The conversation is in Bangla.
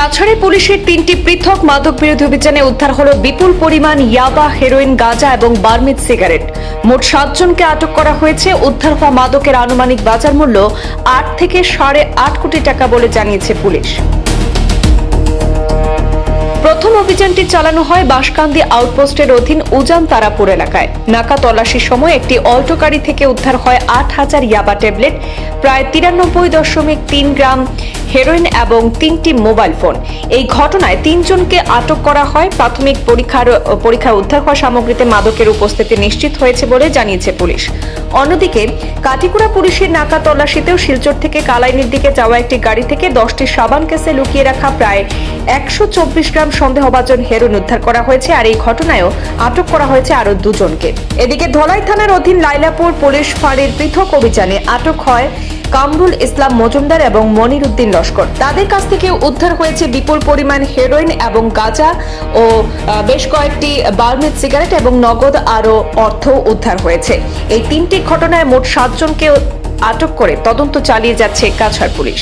কাছাড়ে পুলিশের 3টি পৃথক মাদক বিরোধী অভিযানে উদ্ধার হলো বিপুল পরিমাণ ইয়াবা, হেরোইন, গাঁজা এবং বার্মিজ সিগারেট। মোট 7 জনকে আটক করা হয়েছে। উদ্ধার হওয়া মাদকের আনুমানিক বাজার মূল্য 8 থেকে 8.5 কোটি টাকা বলে জানিয়েছে পুলিশ। প্রথম অভিযানটি চালানো হয় বাঁশকান্দি আউটপোস্টের অধীন উজান তারাপুর এলাকায়। নাকা তল্লাশির সময় একটি অল্টো গাড়ি থেকে উদ্ধার হয় 8,000 ইয়াবা ট্যাবলেট, প্রায় 93.3 গ্রাম হেরোইন এবং 3টি মোবাইল ফোন। এই ঘটনায় 3 জনকে আটক করা হয়। প্রাথমিক পরীক্ষায় উদ্ধার হওয়া সামগ্রীতে মাদকের উপস্থিতি নিশ্চিত হয়েছে বলে জানিয়েছে পুলিশ। অন্যদিকে কাটিকুড়া পুলিশের নাকা তল্লাশিতেও শিলচর থেকে কালাইনির দিকে যাওয়া একটি গাড়ি থেকে 10টি সাবান কেসে লুকিয়ে রাখা প্রায় 124 গ্রাম সন্দেহভাজন হেরোইন উদ্ধার করা হয়েছে। আর এই ঘটনায়ও আটক করা হয়েছে আরো 2 জনকে। এদিকে ধলাই থানার অধীন লাইলাপুর পুলিশ ফাঁড়ির পৃথক অভিযানে আটক হয় কামরুল ইসলাম মজুমদার এবং মনির উদ্দিন লস্কর। তাদের কাছ থেকে উদ্ধার হয়েছে বিপুল পরিমাণ হেরোইন এবং গাঁজা ও বেশ কয়েকটি বার্মিজ সিগারেট এবং নগদ আরো অর্থ উদ্ধার হয়েছে। এই 3টি ঘটনায় মোট 7 জনকে আটক করে তদন্ত চালিয়ে যাচ্ছে কাছাড় পুলিশ।